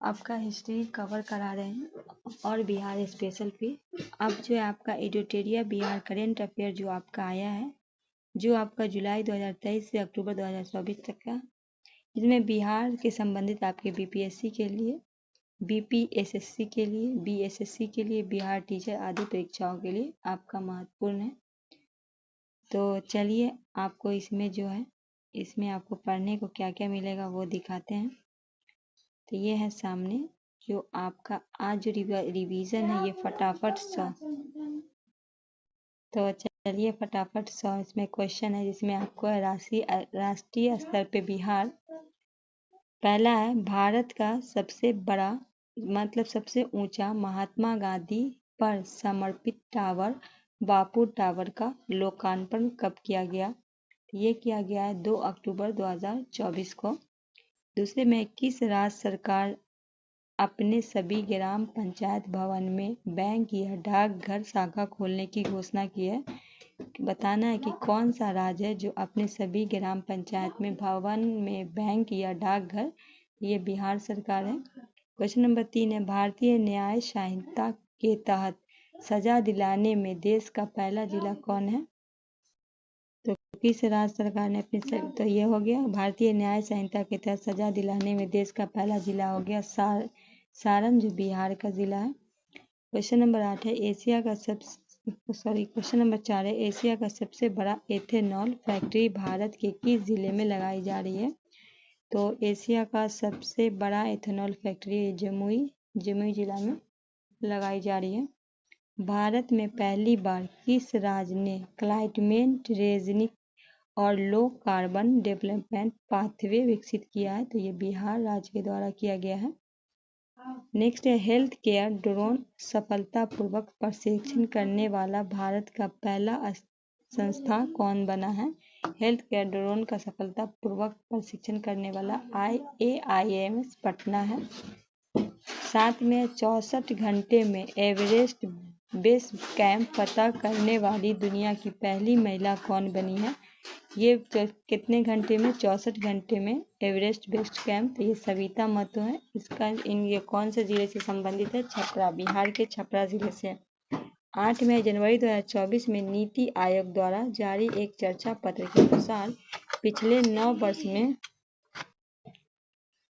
आपका history cover करा रहे हैं और बिहार स्पेशल पे। अब जो है आपका एडिटोरिया बिहार करेंट अफेयर जो आपका आया है, जो आपका जुलाई 2023 से अक्टूबर 2024 तक का, इसमें बिहार के संबंधित आपके बीपीएससी के लिए, बीपीएसएससी के लिए, बीएसएससी के लिए, बिहार टीचर आदि परीक्षाओं के लिए आपका महत्वपूर्ण है। तो चलिए आपको इसमें जो है, इसमें आपको पढ़ने को क्या क्या मिलेगा वो दिखाते हैं। तो ये है सामने जो आपका आज जो रिवीजन है, ये फटाफट 100। तो चलिए फटाफट 100 इसमें क्वेश्चन है, जिसमें आपको राष्ट्रीय स्तर पे बिहार पहला है। भारत का सबसे बड़ा सबसे ऊंचा महात्मा गांधी पर समर्पित टावर बापू टावर का लोकार्पण कब किया गया? ये किया गया है 2 अक्टूबर 2024 को। दूसरे में किस राज्य सरकार अपने सभी ग्राम पंचायत भवन में बैंक या डाकघर शाखा खोलने की घोषणा की है? बताना है कि कौन सा राज्य है जो अपने सभी ग्राम पंचायत में भवन में बैंक या डाकघर। ये बिहार सरकार है। क्वेश्चन नंबर 3 है, भारतीय न्याय संहिता के तहत सजा दिलाने में देश का पहला जिला कौन है? तो किस राज्य सरकार ने अपनी तो ये हो गया भारतीय न्याय संहिता के तहत सजा दिलाने में देश का पहला जिला हो गया सारण, जो बिहार का जिला है। क्वेश्चन नंबर 8 है, क्वेश्चन नंबर 4 है, एशिया का सबसे बड़ा एथेनॉल फैक्ट्री भारत के किस जिले में लगाई जा रही है? तो एशिया का सबसे बड़ा एथेनॉल फैक्ट्री जमुई जिला में लगाई जा रही है। भारत में पहली बार किस राज्य ने क्लाइमेट रेजिलिएंट और लो कार्बन डेवलपमेंट पाथवे विकसित किया है? तो ये बिहार राज्य के द्वारा किया गया है। नेक्स्ट है, हेल्थ केयर ड्रोन सफलतापूर्वक प्रशिक्षण करने वाला भारत का पहला संस्था कौन बना है? हेल्थ केयर ड्रोन का सफलतापूर्वक प्रशिक्षण करने वाला AIIMS पटना है। साथ में 64 घंटे में एवरेस्ट बेस कैंप पता करने वाली दुनिया की पहली महिला कौन बनी है? ये कितने घंटे में? 64 घंटे में एवरेस्ट बेस कैंप। तो ये सविता महतो है। इसका ये कौन से जिले से संबंधित है? छपरा, बिहार के छपरा जिले से। 8 जनवरी 2024 में नीति आयोग द्वारा जारी एक चर्चा पत्र के अनुसार पिछले 9 वर्ष में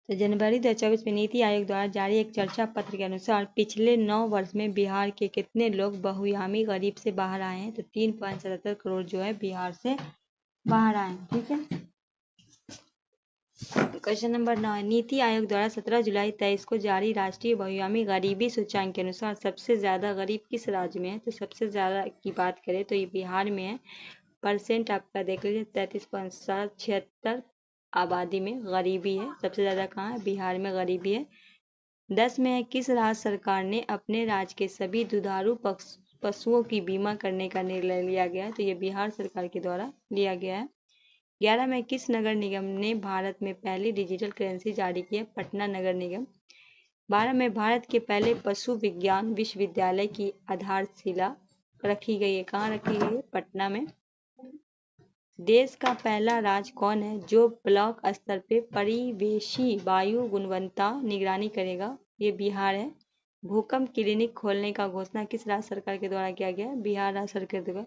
जनवरी 2024 में नीति आयोग द्वारा जारी एक चर्चा पत्र के अनुसार पिछले 9 वर्ष में बिहार के कितने लोग बहुआयामी गरीब से बाहर आए हैं? तो 3.77 करोड़ जो है बिहार से बाहर आए हैं। ठीक है। क्वेश्चन नंबर 9, नीति आयोग द्वारा 17 जुलाई 23 को जारी राष्ट्रीय बहुआयामी गरीबी सूचांक के अनुसार सबसे ज्यादा गरीब किस राज्य में है? तो सबसे ज्यादा की बात करें तो ये बिहार में है। परसेंट आपका देख लीजिए, 33.76 आबादी में गरीबी है। सबसे ज्यादा कहाँ है? बिहार में गरीबी है। 10 में है, किस राज्य सरकार ने अपने राज्य के सभी दुधारू पशुओं की बीमा करने का निर्णय लिया गया है? तो ये बिहार सरकार के द्वारा लिया गया है। 11 में किस नगर निगम ने भारत में पहली डिजिटल करेंसी जारी की है? पटना नगर निगम। 12 में भारत के पहले पशु विज्ञान विश्वविद्यालय की आधारशिला रखी गई है। कहाँ रखी गई है? पटना में। देश का पहला राज्य कौन है जो ब्लॉक स्तर पे परिवेशी वायु गुणवत्ता निगरानी करेगा? ये बिहार है। भूकंप क्लिनिक खोलने का घोषणा किस राज्य सरकार के द्वारा किया गया? बिहार राज्य सरकार के द्वारा।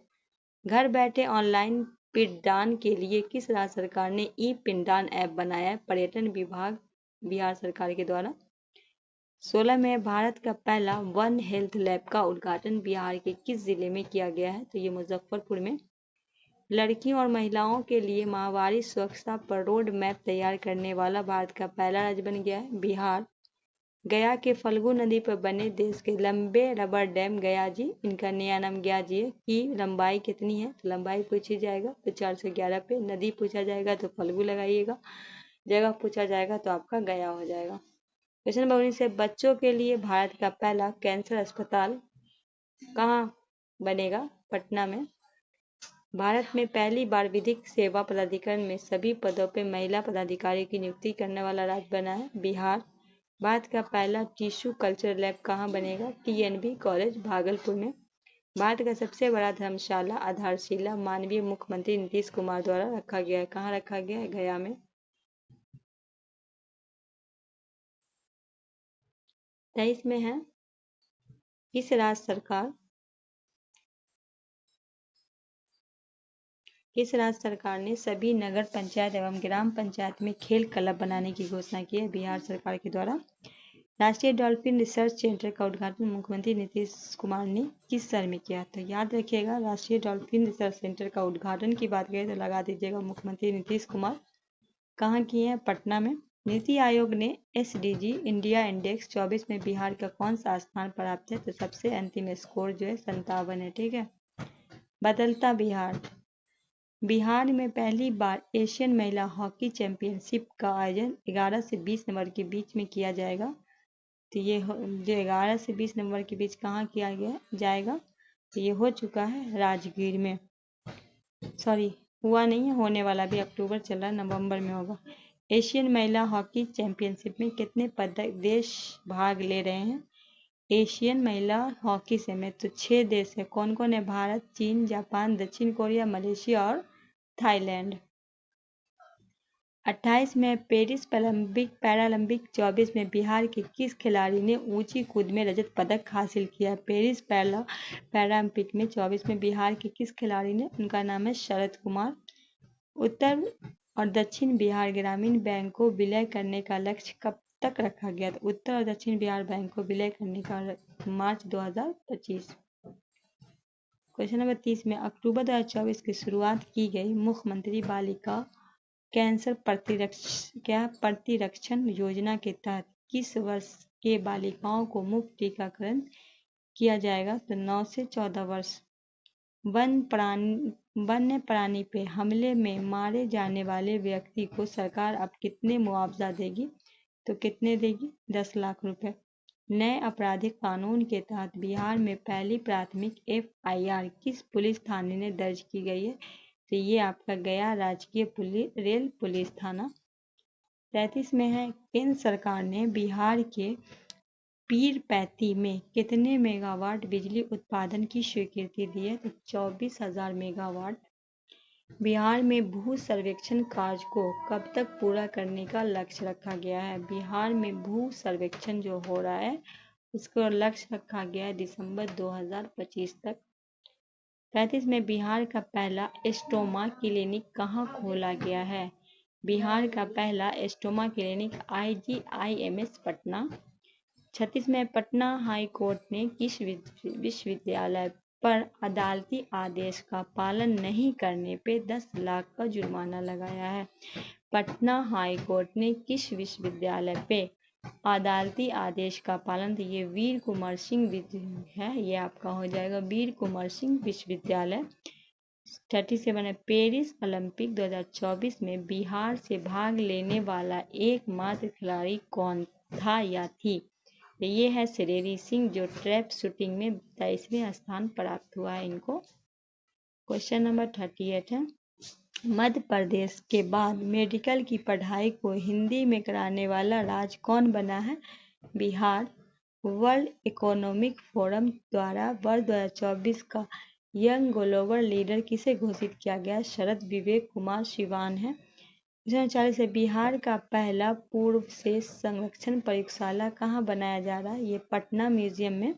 घर बैठे ऑनलाइन पिंडदान के लिए किस राज्य सरकार ने ई पिंडदान ऐप बनाया है? पर्यटन विभाग, बिहार सरकार के द्वारा। 16 में भारत का पहला वन हेल्थ लैब का उद्घाटन बिहार के किस जिले में किया गया है? तो ये मुजफ्फरपुर में। लड़कियों और महिलाओं के लिए माहवारी स्वच्छता पर रोड मैप तैयार करने वाला भारत का पहला राज्य बन गया है बिहार। गया के फल्गु नदी पर बने देश के लंबे रबर डैम गया जी, इनका नया नाम गया जी है, की लंबाई कितनी है? तो लंबाई पूछी जाएगा तो 411 पे। नदी पूछा जाएगा तो फल्गु लगाइएगा, जगह पूछा जाएगा तो आपका गया हो जाएगा। क्वेश्चन नंबर 19 से, बच्चों के लिए भारत का पहला कैंसर अस्पताल कहाँ बनेगा? पटना में। भारत में पहली बार विधिक सेवा प्राधिकरण में सभी पदों पर महिला पदाधिकारी की नियुक्ति करने वाला राज्य बना है बिहार। भारत का पहला टिश्यू कल्चर लैब कहाँ बनेगा? TNB कॉलेज भागलपुर में। भारत का सबसे बड़ा धर्मशाला आधारशिला माननीय मुख्यमंत्री नीतीश कुमार द्वारा रखा गया है। कहाँ रखा गया है? गया में। 23 में है किस राज्य सरकार ने सभी नगर पंचायत एवं ग्राम पंचायत में खेल क्लब बनाने की घोषणा की है? बिहार सरकार के द्वारा। राष्ट्रीय डॉल्फिन रिसर्च सेंटर का उद्घाटन मुख्यमंत्री नीतीश कुमार ने किस शहर में किया? तो याद रखिएगा, राष्ट्रीय डॉल्फिन रिसर्च सेंटर का उद्घाटन की बात करें तो लगा दीजिएगा मुख्यमंत्री नीतीश कुमार। कहाँ किए हैं? पटना में। नीति आयोग ने SDG इंडिया इंडेक्स 24 में बिहार का कौन सा स्थान प्राप्त है? तो सबसे अंतिम स्कोर जो है 57 है। ठीक है। बदलता बिहार। बिहार में पहली बार एशियन महिला हॉकी चैंपियनशिप का आयोजन 11 से 20 नवंबर के बीच में किया जाएगा। तो ये जो 11 से 20 नवंबर के बीच कहाँ किया जाएगा? तो ये हो चुका है राजगीर में। सॉरी, हुआ नहीं है, होने वाला भी। अक्टूबर चल रहा है, नवंबर में होगा। एशियन महिला हॉकी चैंपियनशिप में कितने देश भाग ले रहे हैं? एशियन महिला हॉकी से में तो 6 देश है। कौन कौन है? भारत, चीन, जापान, दक्षिण कोरिया, मलेशिया और थाईलैंड। 28 में पेरिस पैरालंपिक 24 में बिहार के किस खिलाड़ी ने ऊंची कूद में रजत पदक हासिल किया? पेरिस पैरालंपिक में 24 में बिहार के किस खिलाड़ी ने? उनका नाम है शरद कुमार। उत्तर और दक्षिण बिहार ग्रामीण बैंक को विलय करने का लक्ष्य कब तक रखा गया? तो उत्तर और दक्षिण बिहार बैंक को विलय करने का मार्च 2025। क्वेश्चन नंबर 30 में अक्टूबर 2024 की शुरुआत की गई मुख्यमंत्री बालिका कैंसर प्रतिरक्षण योजना के तहत किस वर्ष के बालिकाओं को मुफ्त टीकाकरण किया जाएगा? तो 9 से 14 वर्ष। वन्य प्राणी पे हमले में मारे जाने वाले व्यक्ति को सरकार अब कितने मुआवजा देगी? तो कितने देगी? 10 लाख रुपए। नए आपराधिक कानून के तहत बिहार में पहली प्राथमिक FIR किस पुलिस थाने ने दर्ज की गई है? तो ये आपका गया राजकीय रेल पुलिस थाना। 33 में है केंद्र सरकार ने बिहार के पीरपैंती में कितने मेगावाट बिजली उत्पादन की स्वीकृति दी है? तो 24,000 मेगावाट। बिहार में भू सर्वेक्षण कार्य को कब तक पूरा करने का लक्ष्य रखा गया है? बिहार में भू सर्वेक्षण जो हो रहा है उसको लक्ष्य रखा गया है दिसंबर 2025 तक। 35 में बिहार का पहला स्टोमा क्लिनिक कहाँ खोला गया है? बिहार का पहला स्टोमा क्लिनिक IGIMS पटना। 36 में पटना हाई कोर्ट ने किस विश्वविद्यालय पर अदालती आदेश का पालन नहीं करने पे 10 लाख का जुर्माना लगाया है? पटना हाई कोर्ट ने किस विश्वविद्यालय पे अदालती आदेश का पालन, तो ये वीर कुंवर सिंह है, ये आपका हो जाएगा वीर कुंवर सिंह विश्वविद्यालय। 37 है पेरिस ओलंपिक 2024 में बिहार से भाग लेने वाला एकमात्र खिलाड़ी कौन था या थी? तो ये है श्रेयसी सिंह जो ट्रैप शूटिंग में 23वें स्थान प्राप्त हुआ है इनको। क्वेश्चन नंबर 38 है मध्य प्रदेश के बाद मेडिकल की पढ़ाई को हिंदी में कराने वाला राज्य कौन बना है? बिहार। वर्ल्ड इकोनॉमिक फोरम द्वारा वर्ष 2024 का यंग ग्लोबल लीडर किसे घोषित किया गया? शरद विवेक कुमार सिवान है। 40 है बिहार का पहला पूर्व से संरक्षण प्रयोगशाला कहाँ बनाया जा रहा है? ये पटना म्यूजियम में।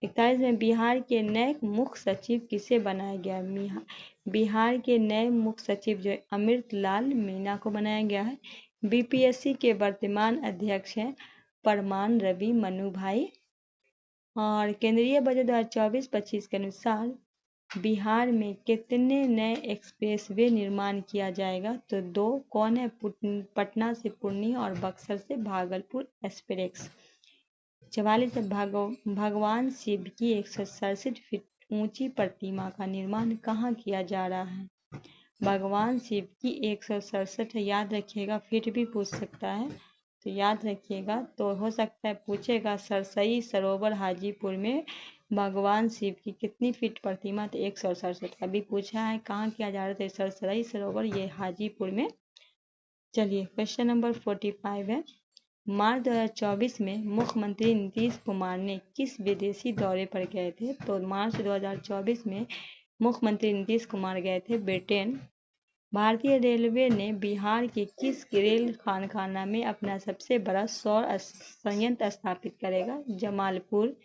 41 में बिहार के नए मुख्य सचिव किसे बनाया गया? बिहार के नए मुख्य सचिव जो अमृतलाल मीना को बनाया गया है। BPSC के वर्तमान अध्यक्ष हैं परमान रवि मनु भाई। और केंद्रीय बजट 2024-25 के अनुसार बिहार में कितने नए एक्सप्रेसवे निर्माण किया जाएगा? तो 2। कौन है? पटना से पूर्णिया और बक्सर से भागलपुर एक्सप्रेस। 44 भगवान शिव की 167 फीट ऊंची प्रतिमा का निर्माण कहाँ किया जा रहा है? भगवान शिव की 167 याद रखिएगा, फीट भी पूछ सकता है तो याद रखिएगा। तो हो सकता है पूछेगा सरसई सरोवर हाजीपुर में भगवान शिव की कितनी फीट प्रतिमा? तो 167। अभी पूछा है कहाँ किया जा रहा था? सरसई सरोवर, ये हाजीपुर में। चलिए क्वेश्चन नंबर 45 है मार्च 2024 में मुख्यमंत्री नीतीश कुमार ने किस विदेशी दौरे पर गए थे? तो मार्च 2024 में मुख्यमंत्री नीतीश कुमार गए थे ब्रिटेन। भारतीय रेलवे ने बिहार के किस रेल खाना में अपना सबसे बड़ा सौर संयंत्र स्थापित करेगा? जमालपुर।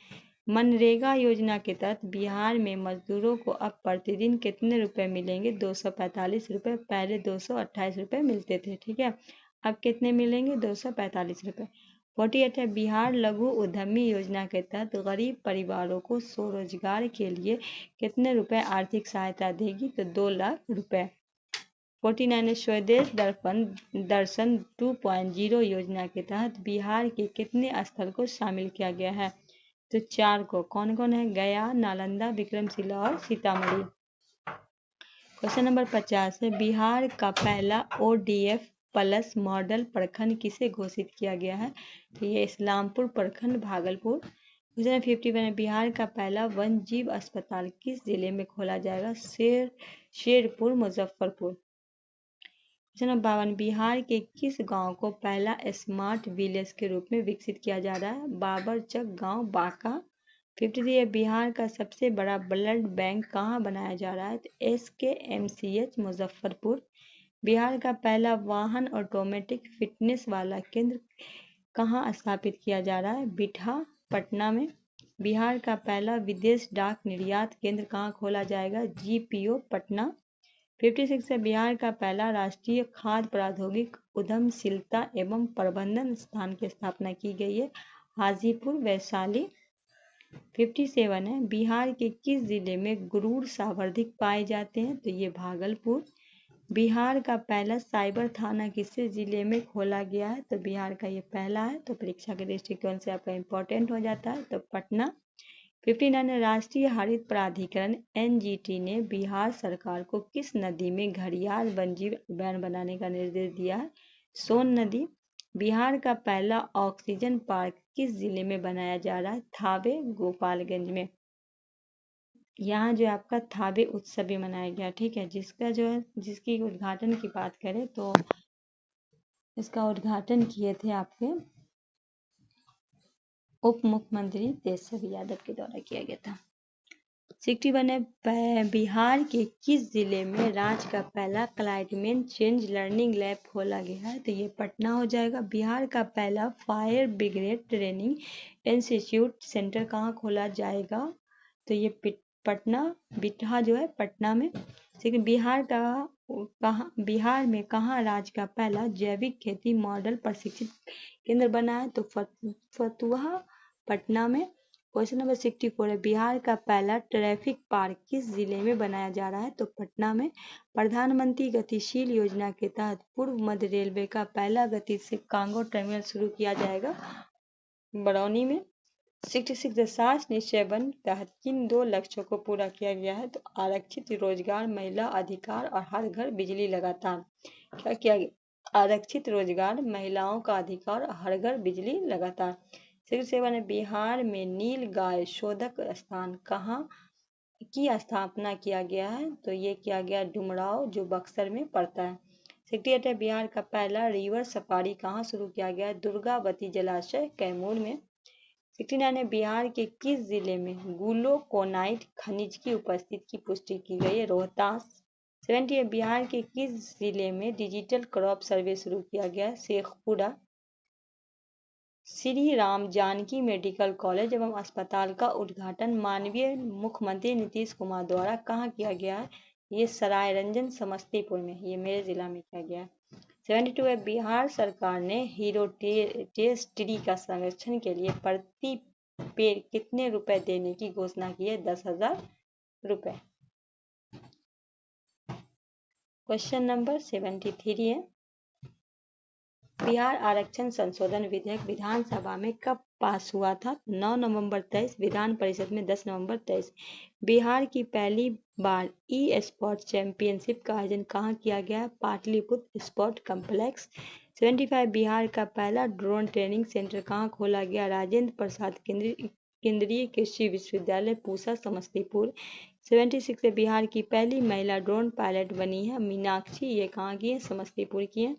मनरेगा योजना के तहत बिहार में मजदूरों को अब प्रतिदिन कितने रुपए मिलेंगे? 245 रुपए। पहले 228 रुपए मिलते थे, ठीक है। अब कितने मिलेंगे? 245 रुपए। 48 है, बिहार लघु उद्यमी योजना के तहत गरीब परिवारों को स्वरोजगार के लिए कितने रुपए आर्थिक सहायता देगी? तो 2 लाख रुपए। 49 है, स्वदेश दर्शन 2.0 योजना के तहत बिहार के कितने स्थल को शामिल किया गया है? तो 4 को। कौन कौन है? गया, नालंदा, विक्रमशिला और सीतामढ़ी। क्वेश्चन नंबर 50 है, बिहार का पहला ODF प्लस मॉडल प्रखंड किसे घोषित किया गया है? तो ये इस्लामपुर प्रखंड, भागलपुर। क्वेश्चन 51 है, बिहार का पहला वन जीव अस्पताल किस जिले में खोला जाएगा? शेरपुर, मुजफ्फरपुर। क्वेश्चन नंबर 52, बिहार के किस गांव को पहला स्मार्ट विलेज के रूप में विकसित किया जा रहा है? बाबरचक गांव, बांका। 53 है, बिहार का सबसे बड़ा ब्लड बैंक कहाँ बनाया जा रहा है? तो SKMCH, मुजफ्फरपुर। बिहार का पहला वाहन ऑटोमेटिक फिटनेस वाला केंद्र कहाँ स्थापित किया जा रहा है? बिठा, पटना में। बिहार का पहला विदेश डाक निर्यात केंद्र कहाँ खोला जाएगा? GPO, पटना। 56 है, बिहार का पहला राष्ट्रीय खाद्य प्रौद्योगिक उद्यमशीलता एवं प्रबंधन संस्थान की स्थापना की गई है, हाजीपुर, वैशाली। 57 है, बिहार के किस जिले में गुरूर सर्वाधिक पाए जाते हैं? तो ये भागलपुर। बिहार का पहला साइबर थाना किस जिले में खोला गया है? तो बिहार का ये पहला है, तो परीक्षा के दृष्टिकोण से आपका इम्पोर्टेंट हो जाता है, तो पटना। 59 राष्ट्रीय हरित प्राधिकरण NGT ने बिहार सरकार को किस नदी में घड़ियाल वन्यजीव उद्यान बनाने का निर्देश दिया है? सोन नदी। बिहार का पहला ऑक्सीजन पार्क किस जिले में बनाया जा रहा है? थावे, गोपालगंज में। यहाँ जो आपका थावे उत्सव भी मनाया गया, ठीक है, जिसका जो है जिसकी उद्घाटन की बात करें तो इसका उद्घाटन किए थे आपके उप मुख्यमंत्री तेजस्वी यादव के द्वारा किया गया था। 61 है, बिहार के किस जिले में राज्य का पहला क्लाइमेट चेंज लर्निंग लैब खोला गया है? तो ये पटना हो जाएगा। बिहार का पहला fire brigade training institute centre कहाँ खोला जाएगा? तो ये पटना, बिठा जो है पटना में। लेकिन बिहार में कहाँ राज्य का पहला जैविक खेती मॉडल प्रशिक्षित केंद्र बना है? तो फतुहा, पटना में। क्वेश्चन नंबर 64 है, बिहार का पहला ट्रैफिक पार्क किस जिले में बनाया जा रहा है? तो पटना में। प्रधानमंत्री गतिशील योजना के तहत पूर्व मध्य रेलवे का पहला गतिशील कांगो टर्मिनल शुरू किया जाएगा, बरौनी में। 66 साठ निश्चय वन तहत किन 2 लक्ष्यों को पूरा किया गया है? तो आरक्षित रोजगार, महिला अधिकार और हर घर बिजली लगातार। क्या किया गया? आरक्षित रोजगार, महिलाओं का अधिकार और हर घर बिजली लगातार। 67 है, बिहार में नील गाय शोधक स्थान कहाँ की स्थापना किया गया है? तो ये किया गया डुमराव, जो बक्सर में पड़ता है। 68 है, बिहार का पहला रिवर सफारी कहाँ शुरू किया गया है? दुर्गावती जलाशय, कैमूर में। 69 है, बिहार के किस जिले में ग्लूकोनाइट खनिज की उपस्थिति की पुष्टि की गई है? रोहतास। 70 है, बिहार के किस जिले में डिजिटल क्रॉप सर्वे शुरू किया गया है? शेखपुरा। श्री राम जानकी मेडिकल कॉलेज एवं अस्पताल का उद्घाटन माननीय मुख्यमंत्री नीतीश कुमार द्वारा कहाँ किया गया है? ये सरायरंजन, समस्तीपुर में, ये मेरे जिला में किया गया है। 72 है, बिहार सरकार ने हेरिटेज ट्री का संरक्षण के लिए प्रति पेड़ कितने रुपए देने की घोषणा की है? 10,000 रुपए। क्वेश्चन नंबर 73 है, बिहार आरक्षण संशोधन विधेयक विधानसभा में कब पास हुआ था? 9 नवंबर 23, विधान परिषद में 10 नवंबर 23। बिहार की पहली बार स्पोर्ट चैंपियनशिप का आयोजन कहाँ किया गया? Pataliputra sport complex. 75, बिहार का पहला ड्रोन ट्रेनिंग सेंटर कहाँ खोला गया? राजेंद्र प्रसाद केंद्रीय कृषि विश्वविद्यालय, पूसा, समस्तीपुर। 76, बिहार की पहली महिला ड्रोन पायलट बनी है मीनाक्षी, ये कहाँ की है? समस्तीपुर की है।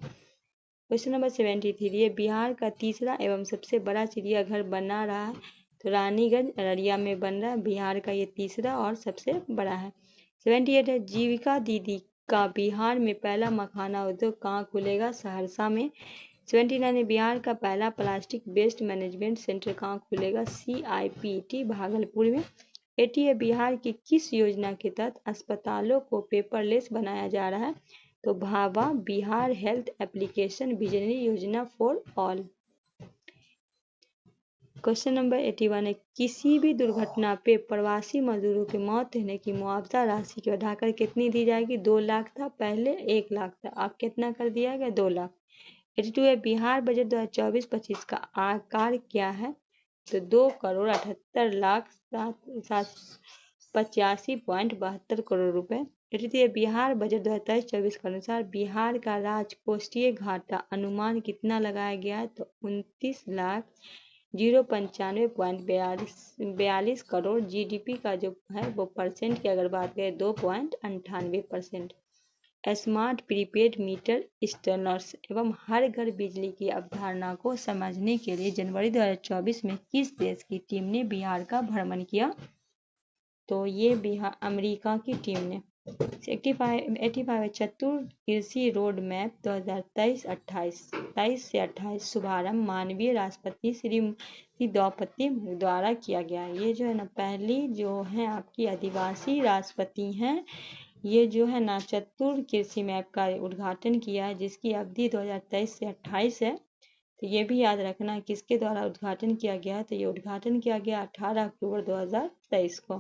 क्वेश्चन नंबर 73 है, बिहार का तीसरा एवं सबसे बड़ा चिड़ियाघर बना रहा है? तो रानीगंज, अररिया में बन रहा है। बिहार का ये तीसरा और सबसे बड़ा है। 78 है, जीविका दीदी का बिहार में पहला मखाना उद्योग कहाँ खुलेगा? सहरसा में। 79 बिहार का पहला प्लास्टिक वेस्ट मैनेजमेंट सेंटर कहाँ खुलेगा? CIPT भागलपुर में। 80 बिहार की किस योजना के तहत अस्पतालों को पेपरलेस बनाया जा रहा है? तो Bhabha Bihar health application visionary योजना फॉर ऑल। क्वेश्चन नंबर 81 है, किसी भी दुर्घटना पे प्रवासी मजदूरों की मौत होने की मुआवजा राशि को बढ़ाकर कितनी दी जाएगी? 2 लाख था पहले, 1 लाख था, अब कितना कर दिया गया? 2 लाख। 82 है, बिहार बजट 2024-25 का आकार क्या है? तो 2,78,85,72 करोड़ रुपए। 83 है, बिहार बजट 2023-24 के अनुसार बिहार का राजकोषीय घाटा अनुमान कितना लगाया गया है? तो 29,095,42 करोड़। GDP का जो है वो परसेंट की अगर बात करें 2.98%। स्मार्ट प्रीपेड मीटर स्टैंडर्ड्स एवं हर घर बिजली की अवधारणा को समझने के लिए जनवरी 2024 में किस देश की टीम ने बिहार का भ्रमण किया? तो ये बिहार अमेरिका की टीम ने। 85 चतुर कृषि रोड मैप 2023 से 28 शुभारंभ माननीय राष्ट्रपति श्रीमती द्रौपदी मुर्मू द्वारा किया गया। ये जो है ना पहली जो है आपकी आदिवासी राष्ट्रपति हैं, ये जो है ना चतुर कृषि मैप का उद्घाटन किया है जिसकी अवधि 2023 से 28 है। तो ये भी याद रखना किसके द्वारा उद्घाटन किया गया है? तो ये उद्घाटन किया गया 18 अक्टूबर 2023 को।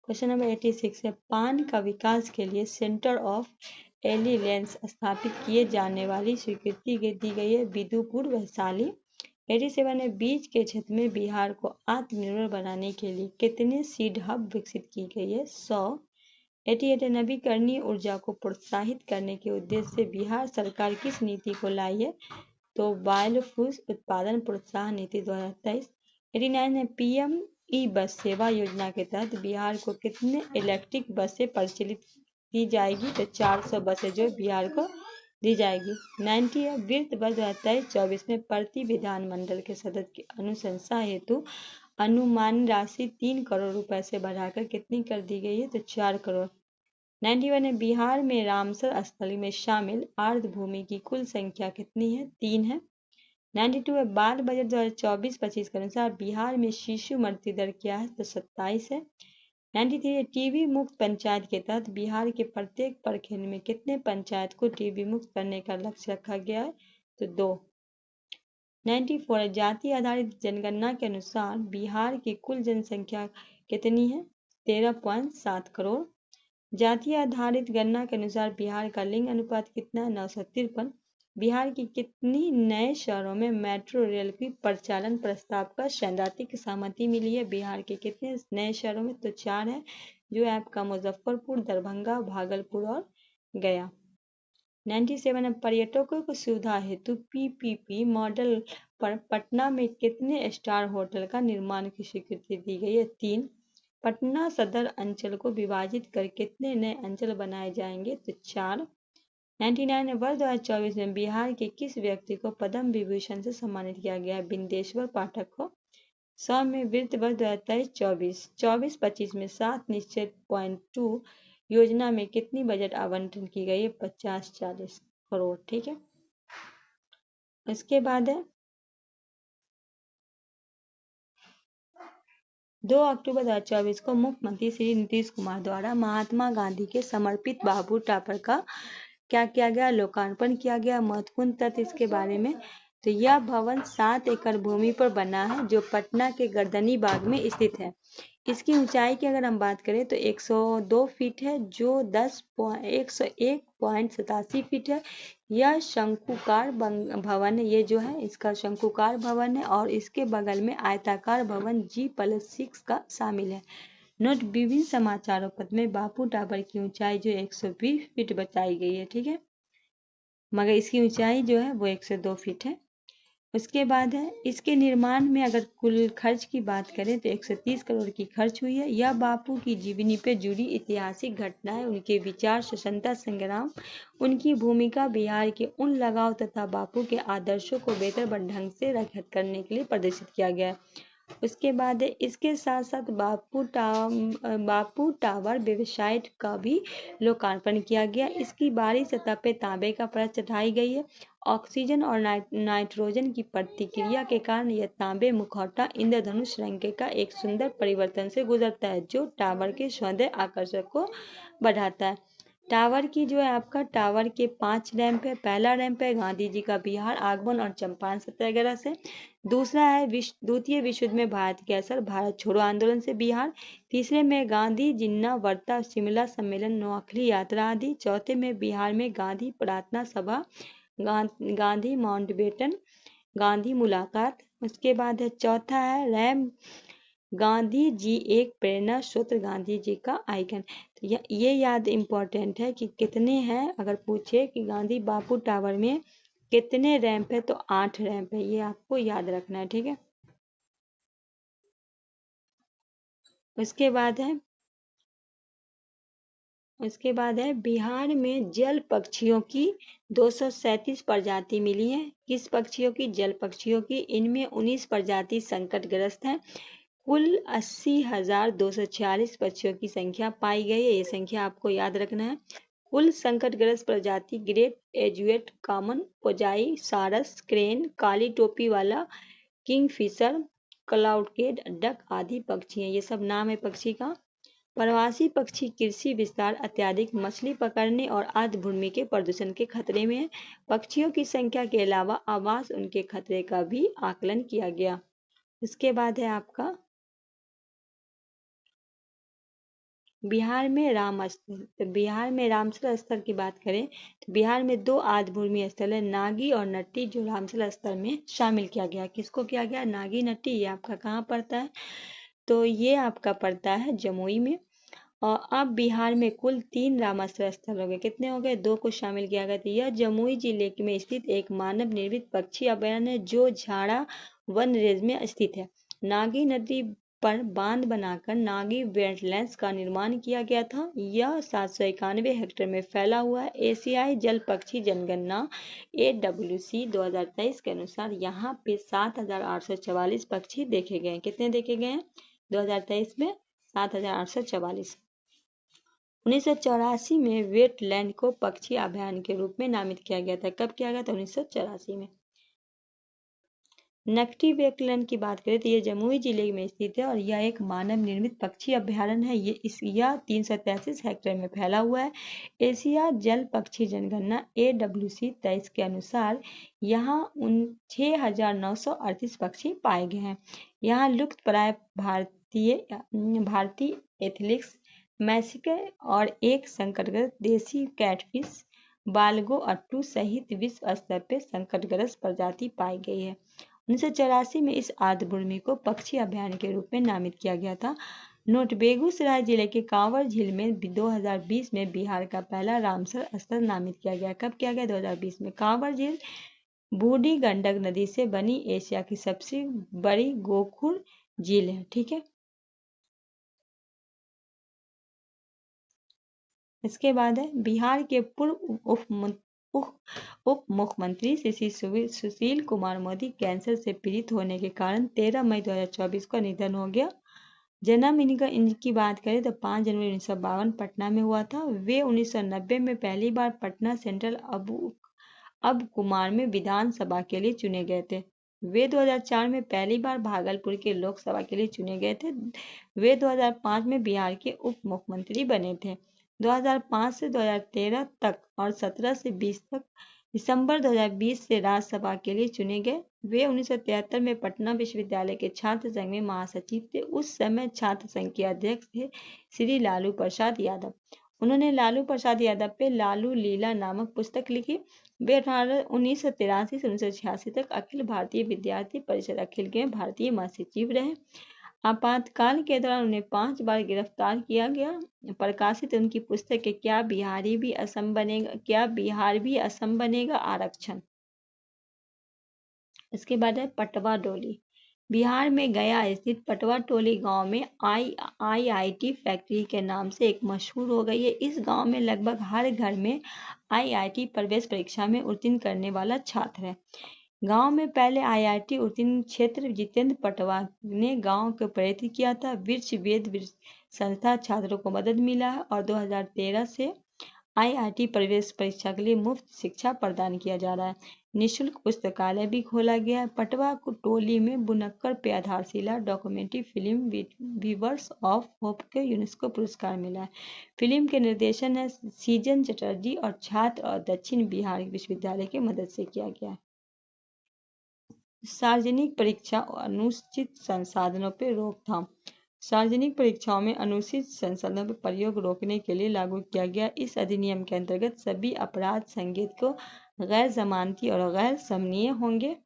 क्वेश्चन नंबर 86 है, पान का विकास के लिए सेंटर ऑफ एक्सीलेंस स्थापित किए जाने वाली स्वीकृति दी गई है बिदुपुर वैशाली। 87 है, बीज के क्षेत्र में बिहार को आत्मनिर्भर बनाने के लिए कितने सीड हब विकसित की गई है? 100। 88 है, नवीकरणीय ऊर्जा को प्रोत्साहित करने के उद्देश्य से बिहार सरकार किस नीति को लाई है? तो बायोफ्यूल उत्पादन प्रोत्साहन नीति 2023। 89 है, PM ई बस सेवा योजना के तहत बिहार को कितने इलेक्ट्रिक बसें परिचालित की जाएगी? तो 400 बसें जो बिहार को दी जाएगी। 90 है, वित्त वर्ष 2023-24 में प्रति विधानमंडल के सदस्य की अनुशंसा हेतु अनुमान राशि 3 करोड़ रुपए से बढ़ाकर कितनी कर दी गई है? तो 4 करोड़। 91 है, बिहार में रामसर स्थल में शामिल आर्द्र भूमि की कुल संख्या कितनी है? 3 है। 92 है, बाल बजट 2024-25 के अनुसार बिहार में शिशु मृत्यु दर क्या है? तो 27 है। 93 है, टीबी मुक्त पंचायत के तहत बिहार के प्रत्येक प्रखंड में कितने पंचायत को टीबी मुक्त करने का लक्ष्य रखा गया है? तो 2। 94 है, जाति आधारित जनगणना के अनुसार बिहार की कुल जनसंख्या कितनी है? 13.7 करोड़। जाति आधारित गणना के अनुसार बिहार का लिंग अनुपात कितना है? 953। बिहार की कितनी नए शहरों में मेट्रो रेल की परिचालन प्रस्ताव का सैद्धांतिक सहमति मिली है? बिहार के कितने नए शहरों में? तो 4 है, जो है आपका मुजफ्फरपुर, दरभंगा, भागलपुर और गया। 97 है, पर्यटकों को सुविधा हेतु PPP मॉडल पर पटना में कितने स्टार होटल का निर्माण की स्वीकृति दी गई है? 3। पटना सदर अंचल को विभाजित कर कितने नए अंचल बनाए जाएंगे? तो 4। 99 वर्ष 2024 में बिहार के किस व्यक्ति को पद्म विभूषण से सम्मानित किया गया है? बिंदेश्वर पाठक को। 100 में वित्त वर्ष 2023-24 में 7 निश्चित .2 योजना में कितनी बजट आवंटन की गई है? 50-40 करोड़। ठीक है, इसके बाद है 2 अक्टूबर 2024 को मुख्यमंत्री श्री नीतीश कुमार द्वारा महात्मा गांधी के समर्पित बाबू टावर का क्या किया गया? लोकार्पण किया गया। महत्वपूर्ण तथ्य इसके बारे में, तो यह भवन 7 एकड़ भूमि पर बना है जो पटना के गर्दनी बाग में स्थित है। इसकी ऊंचाई की अगर हम बात करें तो 102 फीट है जो 101.87 फीट है। यह शंकुकार भवन है, ये जो है इसका शंकुकार भवन है और इसके बगल में आयताकार भवन G+6 का शामिल है। नोट, विभिन्न समाचारों पत्र में बापू टावर की ऊंचाई जो 120 फीट बताई गई है, ठीक है, मगर इसकी ऊंचाई जो है वो 102 फीट है। उसके बाद है इसके निर्माण में अगर कुल खर्च की बात करें तो 130 करोड़ की खर्च हुई है। यह बापू की जीवनी पे जुड़ी ऐतिहासिक घटना है, उनके विचार, स्वतंत्रता संग्राम, उनकी भूमिका, बिहार के उन लगाव तथा बापू के आदर्शों को बेहतर ढंग से रखत करने के लिए प्रदर्शित किया गया है। उसके बाद है, इसके साथ साथ बापू टावर वेबसाइट का भी लोकार्पण किया गया। इसकी बाहरी सतह पे तांबे का परत चढ़ाई गई है। ऑक्सीजन और नाइट्रोजन की प्रतिक्रिया के कारण यह तांबे मुखौटा इंद्रधनुष रंग का एक सुंदर परिवर्तन से गुजरता है, जो टावर के सौंदर्य आकर्षण को बढ़ाता है। टावर की जो है आपका टावर के 5 रैंप है। पहला रैंप है गांधी जी का बिहार आगमन और चंपारण सत्याग्रह से। दूसरा है द्वितीय विश्व युद्ध में भारत के असर, भारत छोड़ो आंदोलन से बिहार। तीसरे में गांधी जिन्ना वर्ता शिमला सम्मेलन नौखली यात्रा आदि। चौथे में बिहार में गांधी प्रार्थना सभा, गांधी माउंटबेटन, गांधी मुलाकात। उसके बाद है चौथा है रैम गांधी जी एक प्रेरणा स्रोत, गांधी जी का आइकन। तो ये याद इम्पोर्टेंट है कि कितने हैं, अगर पूछे कि गांधी बापू टावर में कितने रैंप है तो 8 रैंप है, ये आपको याद रखना है, ठीक है। उसके बाद है बिहार में जल पक्षियों की 237 प्रजाति मिली है। किस पक्षियों की? जल पक्षियों की। इनमें 19 प्रजाति संकटग्रस्त हैं। कुल 80,246 पक्षियों की संख्या पाई गई है, ये संख्या आपको याद रखना है। कुल संकटग्रस्त प्रजाति ग्रेट एजुएट, कॉमन पोजाई, सारस, क्रेन, काली टोपी वाला, किंगफिशर, क्लाउडहेड, डक आदि पक्षी हैं। ये सब नाम है पक्षी का। प्रवासी पक्षी कृषि विस्तार, अत्यधिक मछली पकड़ने और आर्द्रभूमि के प्रदूषण के खतरे में है। पक्षियों की संख्या के अलावा आवास उनके खतरे का भी आकलन किया गया। इसके बाद है आपका बिहार में राम स्थल। तो बिहार में रामसर स्थल की बात करें तो बिहार में 2 आर्द्रभूमि स्थल है, नागी और नट्टी, जो रामसर स्थल में शामिल किया गया। किसको किया गया? नागी नट्टी। ये आपका कहाँ पड़ता है? तो ये आपका पड़ता है जमुई में। और अब बिहार में कुल 3 रामाश्रय स्थल हो गए। कितने हो गए? 2 को शामिल किया गया। तो यह जमुई जिले में स्थित एक मानव निर्मित पक्षी अभयारण्य है, जो झाड़ा वन रेंज में स्थित है। नागी नदी पर बांध बनाकर नागी वेटलैंड्स का निर्माण किया गया था। यह 791 हेक्टेयर में फैला हुआ है। एशियाई जल पक्षी जनगणना AWC 2023 के अनुसार यहाँ पे 7,844 पक्षी देखे गए हैं। कितने देखे गए हैं 2023 में? 7,844। 1984 में वेटलैंड को पक्षी अभयारण्य के रूप में नामित किया गया था। कब किया गया था? 1984 में। नकटी वेटलैंड की बात करें तो ये जमुई जिले में स्थित है और यह एक मानव निर्मित पक्षी अभयारण्य है। यह 333 हेक्टेयर में फैला हुआ है। एशिया जल पक्षी जनगणना AWC 23 के अनुसार यहाँ 6,938 पक्षी पाए गए हैं। यहाँ लुप्तप्राय भारतीय एथिलिक्स मैक्सिके और एक संकटग्रस्त देसी कैटफिश बालगो अट्टू सहित विश्व स्तर पर संकटग्रस्त प्रजाति पाई गई है। 1984 में इस आर्द्रभूमि को पक्षी अभयारण्य के रूप में नामित किया गया था। नोट: बेगूसराय जिले के कांवर झील में 2020 में बिहार का पहला रामसर स्थल नामित किया गया। कब किया गया? 2020 में। कांवर झील बूढ़ी गंडक नदी से बनी एशिया की सबसे बड़ी गोखुर झील है, ठीक है। इसके बाद है बिहार के पूर्व उप मुख्यमंत्री श्री सुशील कुमार मोदी कैंसर से पीड़ित होने के कारण 13 मई 2024 को निधन हो गया। जन्म इनकी बात करें तो 5 जनवरी 1952 पटना में हुआ था। वे 1990 में पहली बार पटना सेंट्रल अब कुमार में विधानसभा के लिए चुने गए थे। वे 2004 में पहली बार भागलपुर के लोकसभा के लिए चुने गए थे। वे 2005 में बिहार के उप मुख्यमंत्री बने थे। 2005 से 2013 तक और 17 से 20 तक दिसंबर 2020 से राज्यसभा के लिए चुने गए। वे 1973 में पटना विश्वविद्यालय के छात्र संघ में महासचिव थे। उस समय छात्र संघ के अध्यक्ष थे श्री लालू प्रसाद यादव। उन्होंने लालू प्रसाद यादव पे लालू लीला नामक पुस्तक लिखी। वे 1983 से 1986 तक अखिल भारतीय विद्यार्थी परिषद अखिल के भारतीय महासचिव रहे। आपातकाल के दौरान उन्हें 5 बार गिरफ्तार किया गया। प्रकाशित उनकी पुस्तक है क्या बिहार भी असम बनेगा आरक्षण। इसके बाद है पटवा टोली। बिहार में गया स्थित पटवा टोली गांव में IIT फैक्ट्री के नाम से एक मशहूर हो गई है। इस गांव में लगभग हर घर में IIT प्रवेश परीक्षा में उत्तीर्ण करने वाला छात्र है। गांव में पहले आईआईटी उत्तीर्ण क्षेत्र जितेंद्र पटवा ने गांव को प्रेरित किया था। वृक्ष वेद संस्था छात्रों को मदद मिला है और 2013 से आईआईटी प्रवेश परीक्षा के लिए मुफ्त शिक्षा प्रदान किया जा रहा है। निःशुल्क पुस्तकालय भी खोला गया है। पटवा को टोली में बुनक्कर पे आधारशिला documentary film weavers of hope को यूनेस्को पुरस्कार मिला है। फिल्म के निर्देशन है सीजन चटर्जी और छात्र और दक्षिण बिहार विश्वविद्यालय की मदद से किया गया है। सार्वजनिक परीक्षा और अनुचित संसाधनों पर रोकथाम। सार्वजनिक परीक्षाओं में अनुचित संसाधनों पर प्रयोग रोकने के लिए लागू किया गया इस अधिनियम के अंतर्गत सभी अपराध संज्ञेय को गैर जमानती और गैर समनीय होंगे।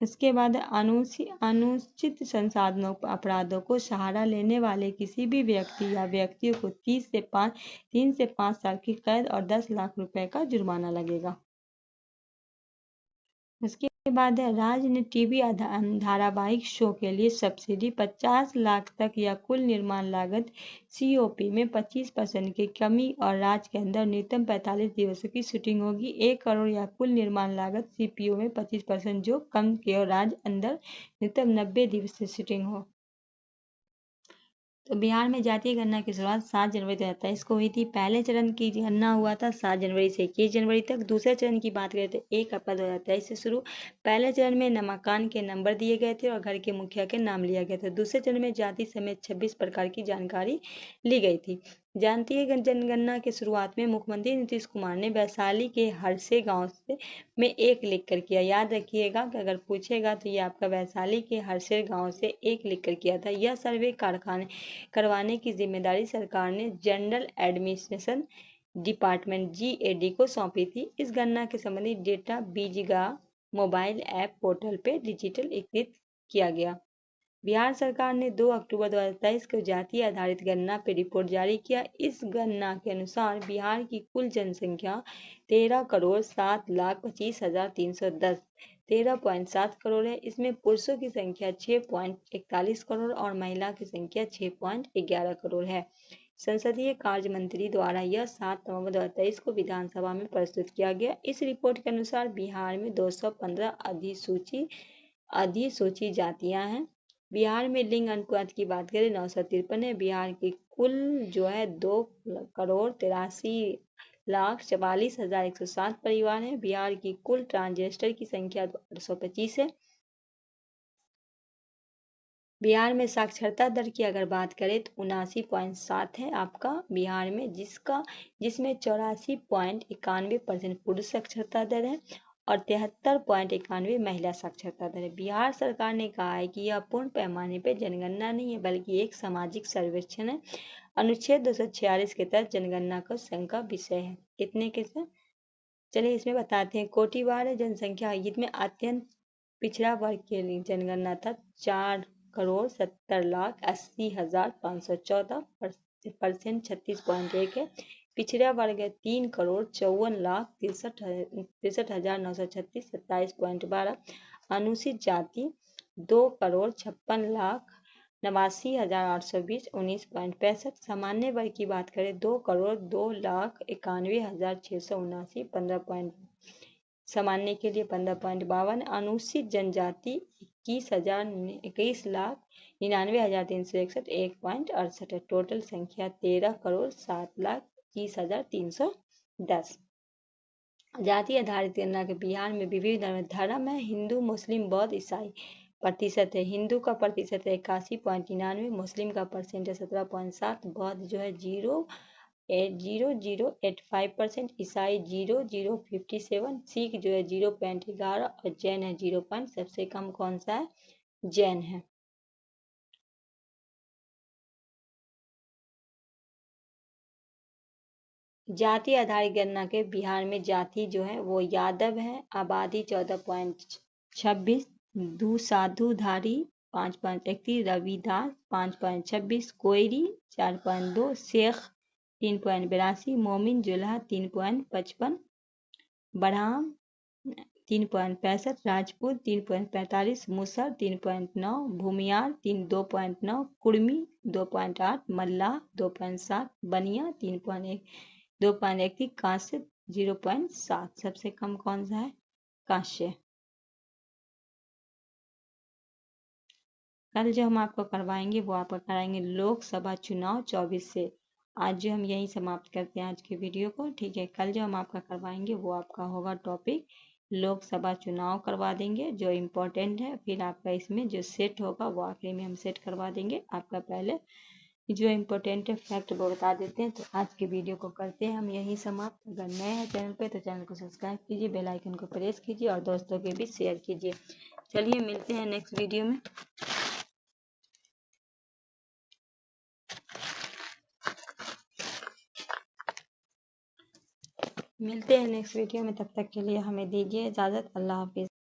इसके बाद अनुचित संसाधनों अपराधों को सहारा लेने वाले किसी भी व्यक्ति या व्यक्तियों को 3 से 5 साल की कैद और 10 लाख रुपए का जुर्माना लगेगा। इसके बाद है राज्य ने टीवी धारावाहिक शो के लिए सब्सिडी 50 लाख तक या कुल निर्माण लागत सीओपी में 25% की कमी और राज्य के अंदर न्यूनतम 45 दिवसों की शूटिंग होगी। 1 करोड़ या कुल निर्माण लागत सीपीओ में 25% जो कम की और राज्य अंदर न्यूनतम 90 दिवस से शूटिंग हो। तो बिहार में जातीय गणना की शुरुआत 7 जनवरी 2023 को हुई थी। पहले चरण की गणना हुआ था 7 जनवरी से 21 जनवरी तक। दूसरे चरण की बात करें तो 1 अप्रैल 2023 से शुरू। पहले चरण में मकान के नंबर दिए गए थे और घर के मुखिया के नाम लिया गया था। दूसरे चरण में जाति समेत 26 प्रकार की जानकारी ली गई थी। जातीय जनगणना की शुरुआत में मुख्यमंत्री नीतीश कुमार ने वैशाली के हरसे गांव से में 1 लिखकर किया। याद रखिएगा कि अगर पूछेगा तो ये आपका वैशाली के हरसे गांव से 1 लिखकर किया था। यह सर्वे करवाने की जिम्मेदारी सरकार ने जनरल एडमिनिस्ट्रेशन डिपार्टमेंट जीएडी को सौंपी थी। इस गणना के संबंधित डेटा बीजगा मोबाइल ऐप पोर्टल पे डिजिटल एकीकृत किया गया। बिहार सरकार ने 2 अक्टूबर 2023 को जाति आधारित गणना पर रिपोर्ट जारी किया। इस गणना के अनुसार बिहार की कुल जनसंख्या 13,07,25,310 13.7 करोड़ है। इसमें पुरुषों की संख्या 6.41 करोड़ और महिला की संख्या 6.11 करोड़ है। संसदीय कार्य मंत्री द्वारा यह 7 नवंबर 2023 को विधानसभा में प्रस्तुत किया गया। इस रिपोर्ट के अनुसार बिहार में 215 अधिसूचित जातियां हैं। बिहार में लिंग अनुपात की बात करें 953 है। बिहार की कुल जो है 2,83,44,107 परिवार है। बिहार की कुल ट्रांसजेंडर की संख्या 825 है। बिहार में साक्षरता दर की अगर बात करें तो 79.7 है आपका बिहार में, जिसमें 84.91% पुरुष साक्षरता दर है और 73.91 महिला साक्षरता दर है। बिहार सरकार ने कहा है कि यह पूर्ण पैमाने पर जनगणना नहीं है बल्कि एक सामाजिक सर्वेक्षण है। अनुच्छेद 246 के तहत जनगणना का संघ का विषय है। कितने के साथ चलिए इसमें बताते हैं। कोटिवार जनसंख्या जिसमें अत्यंत पिछड़ा वर्ग के लिए जनगणना था 4,70,80,514 % 36.1 है। पिछड़ा वर्ग है 3,54,63,936 27.12। अनुसूचित जाति 2,56,89,820 19.65। सामान्य वर्ग की बात करें 2,02,91,679 15. सामान्य के लिए 15.52। अनुसूचित जनजाति 21,99,361 1.68 है। टोटल संख्या 13,07,21,310। जाति आधारित गणना के बिहार में विभिन्न धर्म है। हिंदू मुस्लिम बौद्ध ईसाई प्रतिशत है। हिंदू का प्रतिशत है 81.99, मुस्लिम का परसेंट है 17.7, बौद्ध जो है 0.0085%, ईसाई 0.057, सिख जो है 0.11 और जैन है 0. सबसे कम कौन सा है? जैन है। जाति आधारित गणना के बिहार में जाति जो है वो यादव है। आबादी 14.26, साधुधारी 5.31, रविदास 5.26, कोयरी 4.2, शेख 3.82, मोमिन जुल्हा 3.55, ब्राह्मण 3.65, राजपूत 3.45, मुसर 3.9, भूमियार 2.9, कुर्मी 2.8, मल्लाह 2.7, बनिया 3.1, 2.31, कासिद 0.7। सबसे कम कौन सा है? कांस्य। कल जो हम आपको करवाएंगे वो आपका कराएंगे लोकसभा चुनाव 24 से। आज जो हम यही समाप्त करते हैं आज की वीडियो को, ठीक है। कल जो हम आपका करवाएंगे वो आपका होगा टॉपिक लोकसभा चुनाव करवा देंगे, जो इम्पोर्टेंट है। फिर आपका इसमें जो सेट होगा वो आखिरी में हम सेट करवा देंगे। आपका पहले जो इम्पोर्टेंट है फैक्ट वो बता देते हैं। तो आज की वीडियो को करते हैं हम यही समाप्त। अगर नए हैं चैनल पे तो चैनल को सब्सक्राइब कीजिए, बेल आइकन को प्रेस कीजिए और दोस्तों के बीच शेयर कीजिए। चलिए मिलते हैं नेक्स्ट वीडियो में। तब तक के लिए हमें दीजिए इजाज़त। अल्लाह हाफिज़।